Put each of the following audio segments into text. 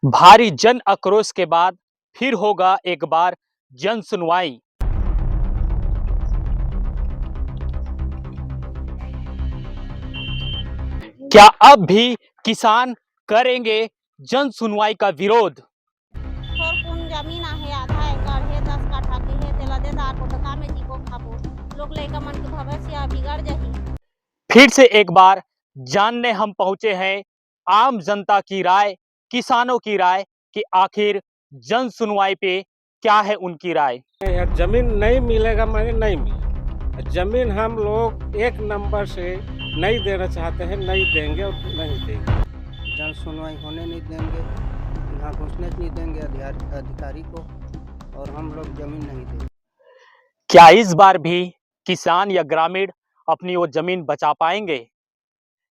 भारी जन आक्रोश के बाद फिर होगा एक बार जन सुनवाई। क्या अब भी किसान करेंगे जन सुनवाई का विरोध? थोरकून जमीन आहे, आधा एकड़ हे, 10 काठा के हे, तेला दे दारबो तो कामे जीबो खाबो। लोग लइका मन के भविष्य बिगड़ जाही। फिर से एक बार जानने हम पहुंचे हैं आम जनता की राय, किसानों की राय कि आखिर जन सुनवाई पे क्या है उनकी राय। यार जमीन नहीं मिलेगा, माने नहीं मिलेगा। जमीन हम लोग एक नंबर से नहीं देना चाहते हैं, नहीं देंगे और नहीं देंगे। जन सुनवाई होने नहीं देंगे, यहाँ घुसने नहीं देंगे अधिकारी को, और हम लोग जमीन नहीं देंगे। क्या इस बार भी किसान या ग्रामीण अपनी वो जमीन बचा पाएंगे?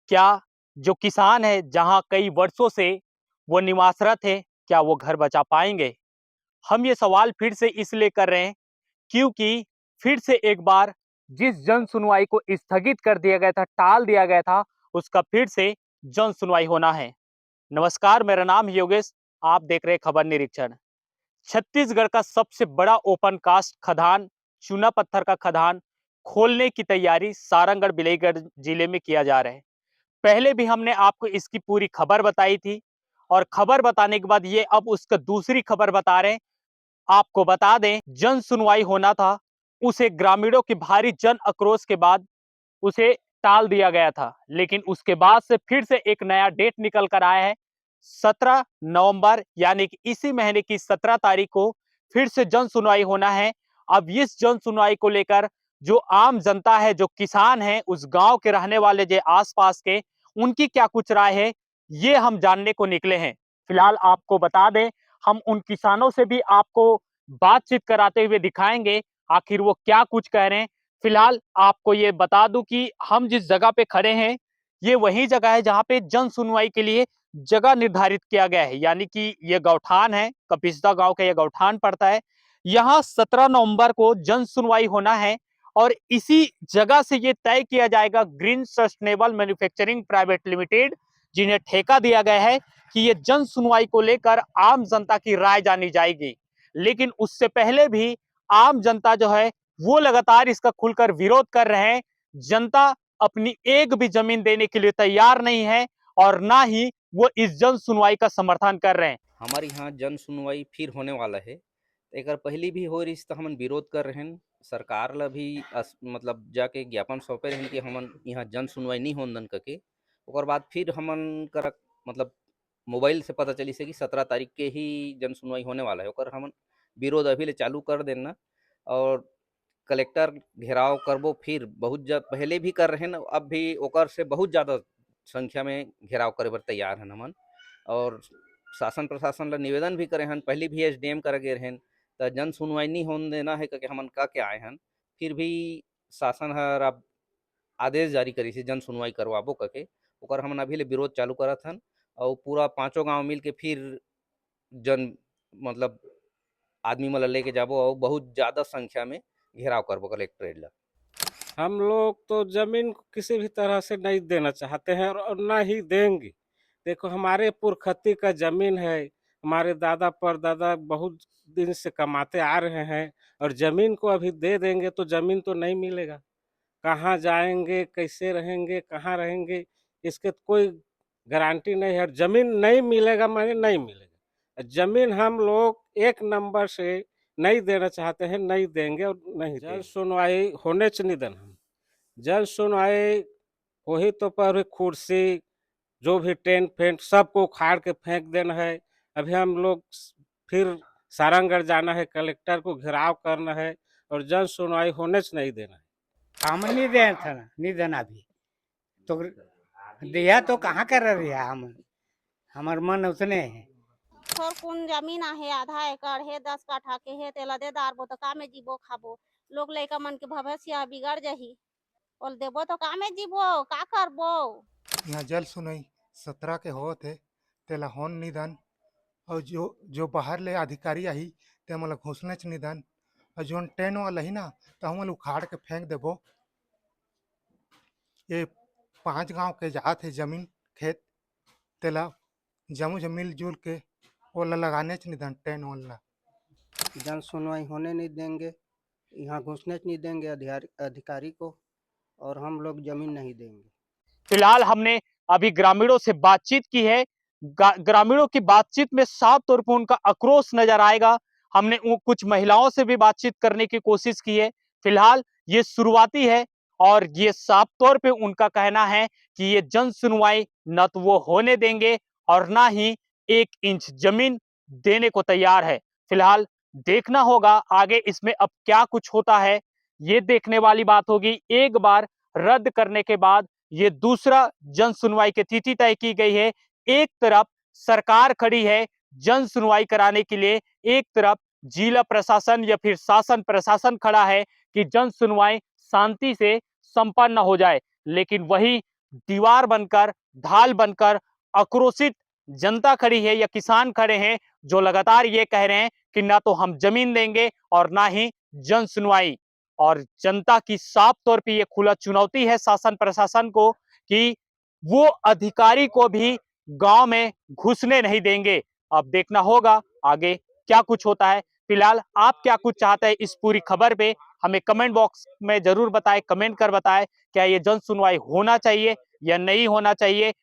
क्या जो किसान है जहां कई वर्षों से वो निवासरत है, क्या वो घर बचा पाएंगे? हम ये सवाल फिर से इसलिए कर रहे हैं क्योंकि फिर से एक बार जिस जन सुनवाई को स्थगित कर दिया गया था, टाल दिया गया था, उसका फिर से जन सुनवाई होना है। नमस्कार, मेरा नाम है योगेश। आप देख रहे हैं खबर निरीक्षण। छत्तीसगढ़ का सबसे बड़ा ओपन कास्ट खदान, चूना पत्थर का खदान खोलने की तैयारी सारंगढ़ बिलाईगढ़ जिले में किया जा रहा है। पहले भी हमने आपको इसकी पूरी खबर बताई थी और खबर बताने के बाद ये अब उसका दूसरी खबर बता रहे हैं। आपको बता दें, जन सुनवाई होना था, उसे ग्रामीणों की भारी जन आक्रोश के बाद उसे टाल दिया गया था, लेकिन उसके बाद से फिर से एक नया डेट निकल कर आया है। 17 नवंबर यानी कि इसी महीने की 17 तारीख को फिर से जन सुनवाई होना है। अब इस जन सुनवाई को लेकर जो आम जनता है, जो किसान है, उस गांव के रहने वाले जो आसपास के, उनकी क्या कुछ राय है, ये हम जानने को निकले हैं। फिलहाल आपको बता दें, हम उन किसानों से भी आपको बातचीत कराते हुए दिखाएंगे आखिर वो क्या कुछ कह रहे हैं। फिलहाल आपको ये बता दूं कि हम जिस जगह पे खड़े हैं, ये वही जगह है जहां पे जन सुनवाई के लिए जगह निर्धारित किया गया है, यानी कि ये गौठान है, कपिस्दा गांव का ये गौठान पड़ता है। यहाँ 17 नवंबर को जन सुनवाई होना है और इसी जगह से ये तय किया जाएगा, green sustainable manufacturing private limited, जिन्हें ठेका दिया गया है, कि ये जन सुनवाई को लेकर आम जनता की राय जानी जाएगी। लेकिन उससे पहले भी आम जनता जो है वो लगातार इसका खुलकर विरोध कर रहे हैं। जनता अपनी एक भी जमीन देने के लिए तैयार नहीं है और ना ही वो इस जन सुनवाई का समर्थन कर रहे हैं। हमारे यहाँ जन सुनवाई फिर होने वाला है। एक पहली भी हो रही तो हमन विरोध कर रहे हैं। सरकार ला भी मतलब जाके ज्ञापन सौंपे रहें कि हमन यहाँ जन सुनवाई नहीं होन दन करके। ओकर बाद फिर हमन कर मतलब मोबाइल से पता चली से कि 17 तारीख के ही जन सुनवाई होने वाला है। ओकर हमन विरोध अभी ले चालू कर देना और कलेक्टर घेराव करबो। फिर बहुत पहले भी कर रहे हैं, अब भी ओकर से बहुत ज़्यादा संख्या में घेराव करे बर तैयार हैं हमन। और शासन प्रशासन ला निवेदन भी करे हन, पहले भी एसडीएम कर गए रहन, तो जन सुनवाई नहीं होने देना है करके हमन का के आए हन। फिर भी शासन हर अब आदेश जारी करी से जन सुनवाई करवाबो करके। ओकर हमन अभी ले विरोध चालू करत हन और पूरा पांचों गांव मिल के फिर जन मतलब आदमी मन ला लेके जाबो और बहुत ज़्यादा संख्या में घेराव करबो कलेक्ट्रेट ला। हम लोग तो जमीन को किसी भी तरह से नहीं देना चाहते हैं और ना ही देंगे। देखो, हमारे पुरखती का जमीन है, हमारे दादा परदादा बहुत दिन से कमाते आ रहे हैं, और जमीन को अभी दे देंगे तो जमीन तो नहीं मिलेगा। कहाँ जाएंगे, कैसे रहेंगे, कहाँ रहेंगे, इसके तो कोई गारंटी नहीं है। जमीन नहीं मिलेगा माने नहीं मिलेगा। जमीन हम लोग एक नंबर से नहीं देना चाहते हैं, नहीं देंगे और नहीं जन सुनवाई होने च नहीं देना। जन सुनवाई हो ही तो पर कुर्सी, जो भी टेंट फेंट सबको उखाड़ के फेंक देना है। अभी हम लोग फिर सारंगढ़ जाना है, कलेक्टर को घेराव करना है और जन सुनवाई होने से नहीं देना है। हम नहीं दे था, नहीं देना भी तो दिया तो कहाँ कर रही है। हम हमार मन उतने है। थोरकून जमीन आहे, आधा एकड़ हे, 10 काठा के हे, तेला दे दारबो तो कामे जीबो खाबो। लोग लइका मन के भविष्य बिगड़ जाही। ओल देबो तो कामे जीबो, का करबो। यहाँ जल सुनई 17 के होत है, तेला होन निदान, और जो जो बाहर ले अधिकारी आई ते हमला घोषणा च निदान, और जोन टेन वाला ही ना तो हम उखाड़ के फेंक देबो। ये 5 गांव के जात है जमीन खेत, तेला जमू मिलजुल के वाला लगानेच निदान टेन वाला जन सुनवाई होने नहीं देंगे, यहाँ घुसने नहीं देंगे अधिकारी को, और हम लोग जमीन नहीं देंगे। फिलहाल हमने अभी ग्रामीणों से बातचीत की है। ग्रामीणों की बातचीत में साफ तौर पर उनका आक्रोश नजर आएगा। हमने कुछ महिलाओं से भी बातचीत करने की कोशिश की है। फिलहाल ये शुरुआती है और ये साफ तौर पे उनका कहना है कि ये जन सुनवाई न तो वो होने देंगे और ना ही 1 इंच जमीन देने को तैयार है। फिलहाल देखना होगा आगे इसमें अब क्या कुछ होता है, ये देखने वाली बात होगी। एक बार रद्द करने के बाद ये दूसरा जन सुनवाई की तिथि तय की गई है। एक तरफ सरकार खड़ी है जन सुनवाई कराने के लिए, एक तरफ जिला प्रशासन या फिर शासन प्रशासन खड़ा है कि जन सुनवाई शांति से संपन्न हो जाए। लेकिन वही दीवार बनकर, ढाल बनकर आक्रोशित जनता खड़ी है या किसान खड़े हैं जो लगातार ये कह रहे हैं कि ना तो हम जमीन देंगे और ना ही जन सुनवाई। और जनता की साफ तौर पे ये खुला चुनौती है शासन प्रशासन को कि वो अधिकारी को भी गांव में घुसने नहीं देंगे। अब देखना होगा आगे क्या कुछ होता है। फिलहाल आप क्या कुछ चाहते हैं इस पूरी खबर पे हमें कमेंट बॉक्स में जरूर बताएं, कमेंट कर बताएं क्या ये जन सुनवाई होना चाहिए या नहीं होना चाहिए।